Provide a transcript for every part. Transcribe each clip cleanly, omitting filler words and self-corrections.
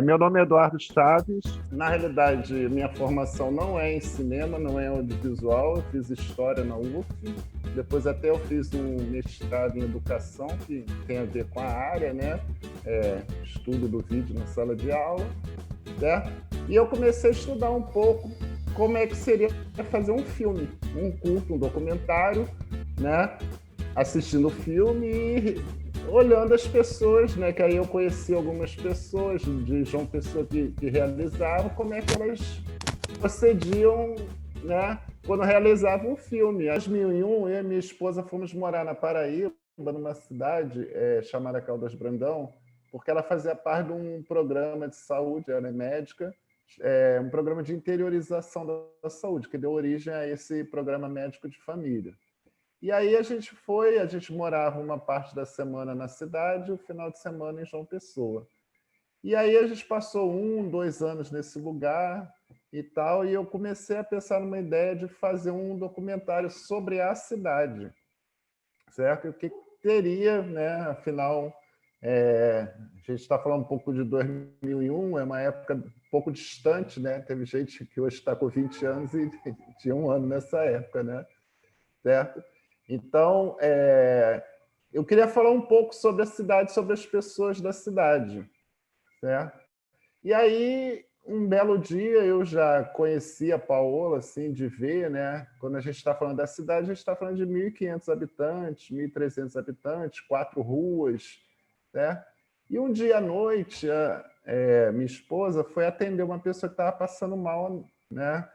Meu nome é Eduardo Chaves. Na realidade, minha formação não é em cinema, não é audiovisual. Eu fiz História na UF. Depois até eu fiz um mestrado em Educação, que tem a ver com a área, né? Estudo do vídeo na sala de aula, certo? E eu comecei a estudar um pouco como é que seria fazer um filme, um curto, um documentário, né? Assistindo o filme e olhando as pessoas, né? Que aí eu conheci algumas pessoas de João Pessoa que realizavam, como é que elas procediam, né? Quando realizavam o filme. Em 2001, eu e minha esposa fomos morar na Paraíba, numa cidade chamada Caldas Brandão, porque ela fazia parte de um programa de saúde, ela é médica, um programa de interiorização da saúde, que deu origem a esse programa médico de família. E aí a gente morava uma parte da semana na cidade, o final de semana em João Pessoa. E aí a gente passou 2 anos nesse lugar e tal, e eu comecei a pensar numa ideia de fazer um documentário sobre a cidade, certo? O que teria, né? Afinal, a gente está falando um pouco de 2001, é uma época um pouco distante, né? Teve gente que hoje está com 20 anos e tinha 1 ano nessa época, né? Certo? Então, eu queria falar um pouco sobre a cidade, sobre as pessoas da cidade, certo? E aí, um belo dia, eu já conheci a Paola, assim, de ver, né? Quando a gente está falando da cidade, a gente está falando de 1.500 habitantes, 1.300 habitantes, 4 ruas, né? E um dia à noite, minha esposa foi atender uma pessoa que estava passando mal, né?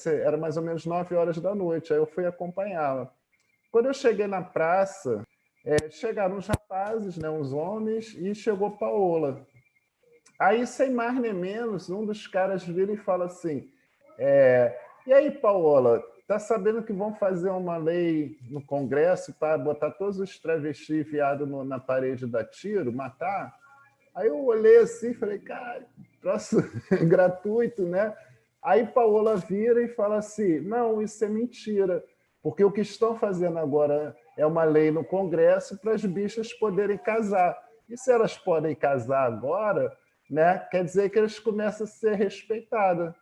Era mais ou menos 9 horas da noite, aí eu fui acompanhá-la. Quando eu cheguei na praça, chegaram uns rapazes, né, uns homens, e chegou Paola. Aí, sem mais nem menos, um dos caras vira e fala assim: e aí, Paola, tá sabendo que vão fazer uma lei no Congresso para botar todos os travestis viados na parede dar tiro, matar? Aí eu olhei assim e falei, cara, troço gratuito, né? Aí Paola vira e fala assim, não, isso é mentira, porque o que estão fazendo agora é uma lei no Congresso para as bichas poderem casar. E se elas podem casar agora, né, quer dizer que elas começam a ser respeitadas.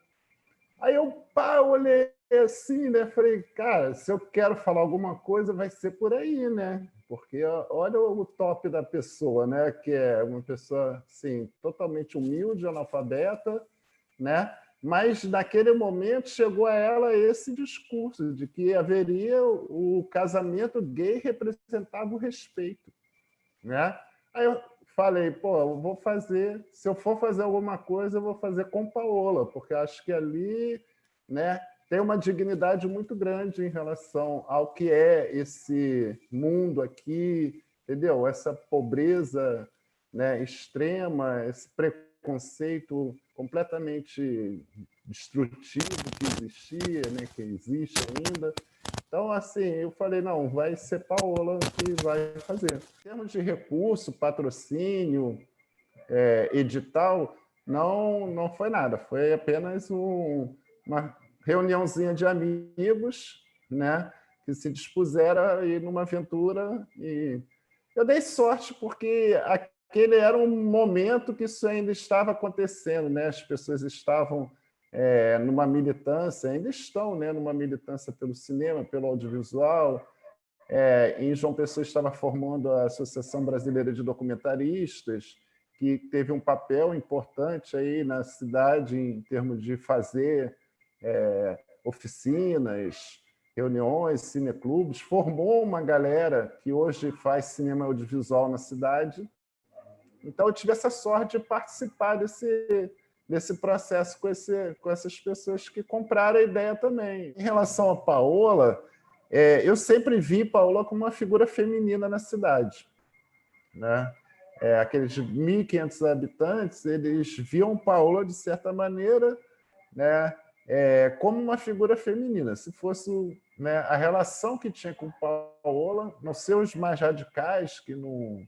Aí olhei assim, né? Falei, cara, se eu quero falar alguma coisa, vai ser por aí, né? Porque olha o top da pessoa, né? Que é uma pessoa, assim, totalmente humilde, analfabeta, né? Mas naquele momento chegou a ela esse discurso de que haveria o casamento gay representava o respeito, né? Aí eu falei, pô, eu vou fazer, se eu for fazer alguma coisa, eu vou fazer com Paola, porque acho que ali, né, tem uma dignidade muito grande em relação ao que é esse mundo aqui, entendeu? Essa pobreza, né, extrema, esse preconceito completamente destrutivo que existia, né, que existe ainda. Então, assim, eu falei, não, vai ser Paola que vai fazer. Em termos de recurso, patrocínio, edital, não foi nada. Foi apenas uma reuniãozinha de amigos, né, que se dispuseram a ir numa aventura. E eu dei sorte porque aquele era um momento que isso ainda estava acontecendo, né? As pessoas estavam numa militância, ainda estão, né, numa militância pelo cinema, pelo audiovisual. Em João Pessoa estava formando a Associação Brasileira de Documentaristas, que teve um papel importante aí na cidade em termos de fazer oficinas, reuniões, cineclubes, formou uma galera que hoje faz cinema audiovisual na cidade. Então, eu tive essa sorte de participar desse processo com essas pessoas que compraram a ideia também. Em relação a Paola, eu sempre vi Paola como uma figura feminina na cidade, né? Aqueles 1.500 habitantes, eles viam Paola, de certa maneira, né, como uma figura feminina. Se fosse, né, a relação que tinha com Paola, não ser os mais radicais, que não,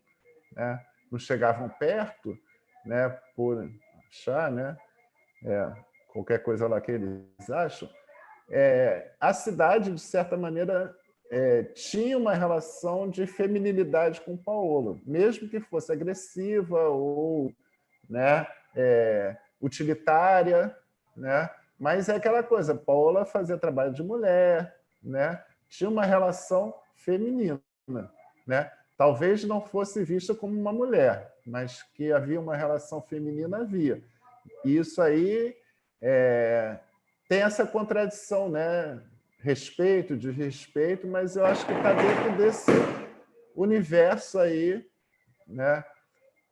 né, não chegavam perto, né, por achar, né, qualquer coisa lá que eles acham, a cidade, de certa maneira, tinha uma relação de feminilidade com Paola, mesmo que fosse agressiva ou, né? Utilitária, né? Mas é aquela coisa, Paola fazia trabalho de mulher, né? Tinha uma relação feminina, né? Talvez não fosse vista como uma mulher, mas que havia uma relação feminina, havia. E isso aí tem essa contradição, né? Respeito, desrespeito, mas eu acho que está dentro desse universo aí, né?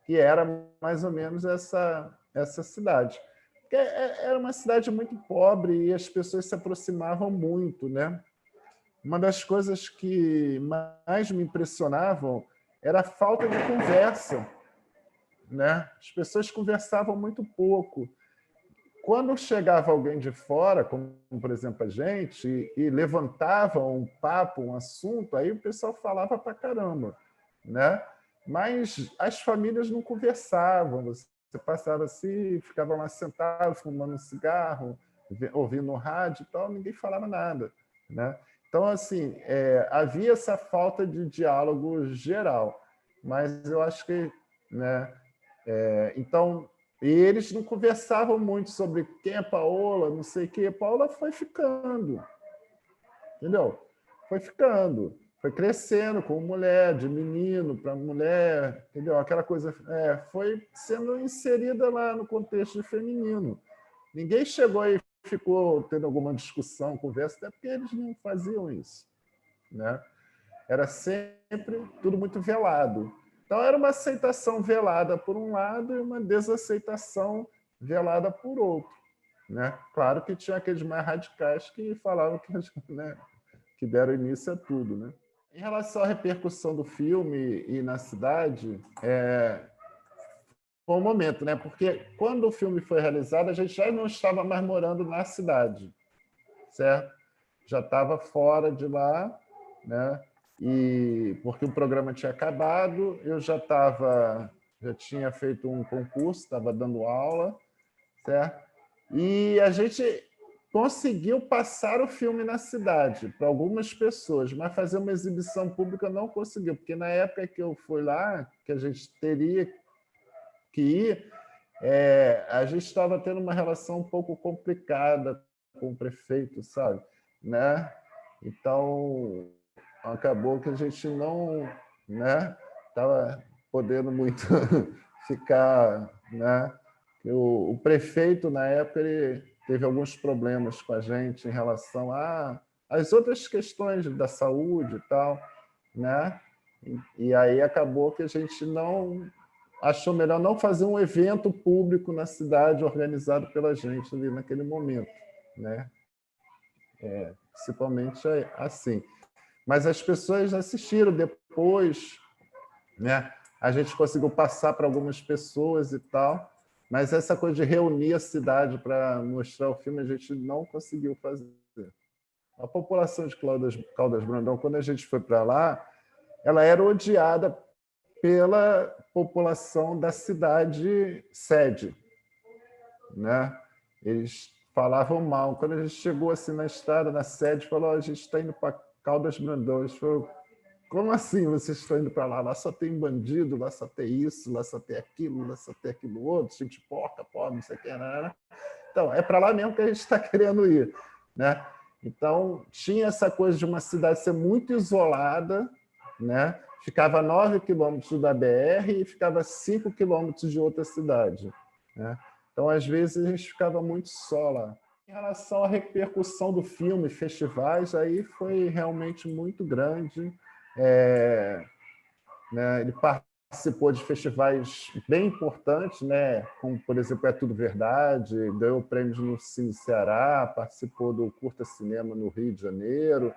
Que era mais ou menos essa cidade. Porque era uma cidade muito pobre e as pessoas se aproximavam muito, né? Uma das coisas que mais me impressionavam era a falta de conversa, né? As pessoas conversavam muito pouco. Quando chegava alguém de fora, como por exemplo a gente, e levantava um papo, um assunto, aí o pessoal falava para caramba, né? Mas as famílias não conversavam. Você passava assim, ficava lá sentado, fumando um cigarro, ouvindo um rádio e tal, ninguém falava nada, né? Então, assim, havia essa falta de diálogo geral, mas eu acho que, né? Então, e eles não conversavam muito sobre quem é Paola, não sei o quê. Paola foi ficando, entendeu? Foi ficando, foi crescendo como mulher, de menino para mulher, entendeu? Aquela coisa foi sendo inserida lá no contexto de feminino. Ninguém chegou e ficou tendo alguma discussão, conversa, até porque eles não faziam isso, né? Era sempre tudo muito velado. Então, era uma aceitação velada por um lado e uma desaceitação velada por outro, né? Claro que tinha aqueles mais radicais que falavam que, né, que deram início a tudo, né? Em relação à repercussão do filme e na cidade, foi um momento, né? Porque quando o filme foi realizado, a gente já não estava mais morando na cidade, certo? Já estava fora de lá, né? E porque o programa tinha acabado, eu já tinha feito um concurso, estava dando aula, certo? E a gente conseguiu passar o filme na cidade para algumas pessoas, mas fazer uma exibição pública não conseguiu, porque na época que eu fui lá, que a gente teria que ir, a gente estava tendo uma relação um pouco complicada com o prefeito, sabe? Né? Então, acabou que a gente não, né, estava podendo muito ficar, né? O prefeito na época ele teve alguns problemas com a gente em relação às outras questões da saúde e tal, né? E aí acabou que a gente não achou melhor não fazer um evento público na cidade organizado pela gente ali naquele momento, né? Principalmente assim. Mas as pessoas assistiram depois, né? A gente conseguiu passar para algumas pessoas e tal, mas essa coisa de reunir a cidade para mostrar o filme a gente não conseguiu fazer. A população de Caldas Brandão, quando a gente foi para lá, ela era odiada pela população da cidade sede, né? Eles falavam mal. Quando a gente chegou assim na estrada, na sede, falou: a gente está indo para Caldas Brandão. Eles falaram: como assim vocês estão indo para lá? Lá só tem bandido, lá só tem isso, lá só tem aquilo, lá só tem aquilo outro, gente porca, pobre, não sei o que, né? Então, é para lá mesmo que a gente está querendo ir, né? Então, tinha essa coisa de uma cidade ser muito isolada, né? Ficava 9 quilômetros da BR e ficava 5 quilômetros de outra cidade, né? Então, às vezes, a gente ficava muito só lá. Em relação à repercussão do filme, festivais, aí foi realmente muito grande. Né, ele participou de festivais bem importantes, né, como, por exemplo, É Tudo Verdade, ganhou prêmios no Cine Ceará, participou do Curta Cinema no Rio de Janeiro,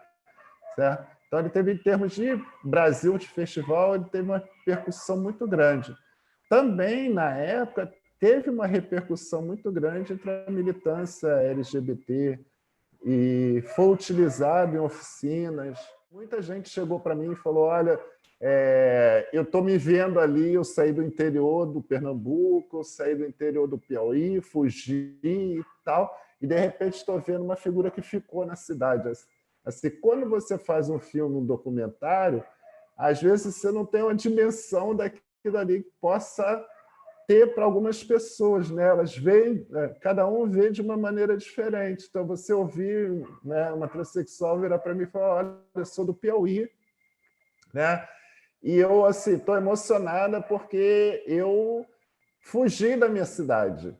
certo? Então, ele teve, em termos de Brasil, de festival, ele teve uma repercussão muito grande. Também, na época, teve uma repercussão muito grande entre a militância LGBT e foi utilizado em oficinas. Muita gente chegou para mim e falou: olha, eu estou me vendo ali, eu saí do interior do Pernambuco, eu saí do interior do Piauí, fugi e tal, e de repente estou vendo uma figura que ficou na cidade. Assim, quando você faz um filme, um documentário, às vezes você não tem uma dimensão daquilo ali que possa ter para algumas pessoas, né? Elas veem, cada um vê de uma maneira diferente. Então, você ouvir, né, uma transexual virar para mim e falar: olha, eu sou do Piauí, né? E eu assim estou emocionada porque eu fugi da minha cidade,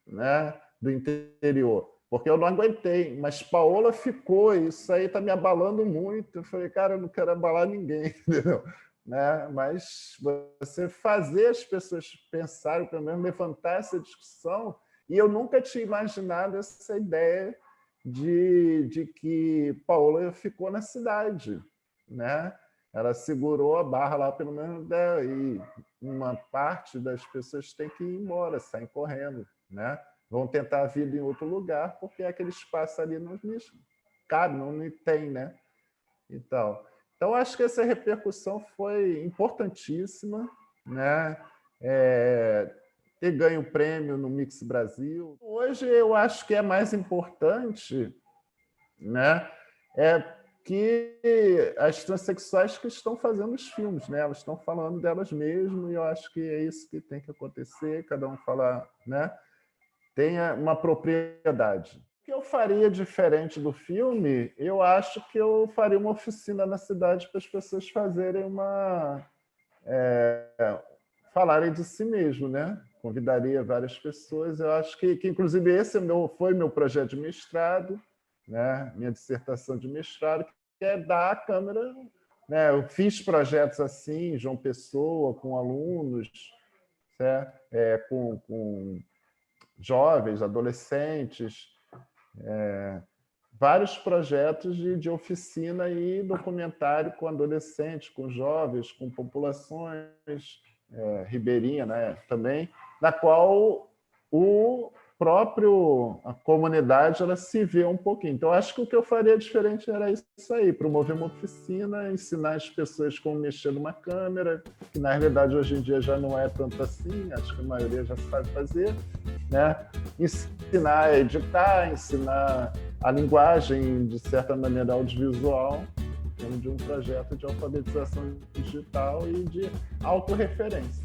né, do interior, porque eu não aguentei, mas Paola ficou, e isso aí está me abalando muito. Eu falei, cara, eu não quero abalar ninguém, entendeu? Né? Mas você fazer as pessoas pensarem, pelo menos levantar essa discussão, e eu nunca tinha imaginado essa ideia de que Paola ficou na cidade, né? Ela segurou a barra lá, pelo menos, e uma parte das pessoas tem que ir embora, saem correndo, né? Vão tentar a vida em outro lugar, porque aquele espaço ali não lhes cabe, não tem, né? Então, acho que essa repercussão foi importantíssima, né? Ter ganho o prêmio no Mix Brasil. Hoje, eu acho que é mais importante, né, que as transexuais que estão fazendo os filmes, né? Elas estão falando delas mesmas, e eu acho que é isso que tem que acontecer, cada um falar, né? Tenha uma propriedade. O que eu faria diferente do filme? Eu acho que eu faria uma oficina na cidade para as pessoas fazerem falarem de si mesmo, né? Convidaria várias pessoas. Eu acho que inclusive, esse foi meu projeto de mestrado, né? Minha dissertação de mestrado, que é dar a câmera, né? Eu fiz projetos assim, João Pessoa, com alunos, certo? Com jovens, adolescentes, vários projetos de oficina e documentário com adolescentes, com jovens, com populações ribeirinha, né, também, na qual a comunidade ela se vê um pouquinho. Então, acho que o que eu faria diferente era isso aí, promover uma oficina, ensinar as pessoas como mexer numa câmera, que na realidade hoje em dia já não é tanto assim, acho que a maioria já sabe fazer, né? Ensinar a editar, ensinar a linguagem, de certa maneira, audiovisual, de um projeto de alfabetização digital e de autorreferência.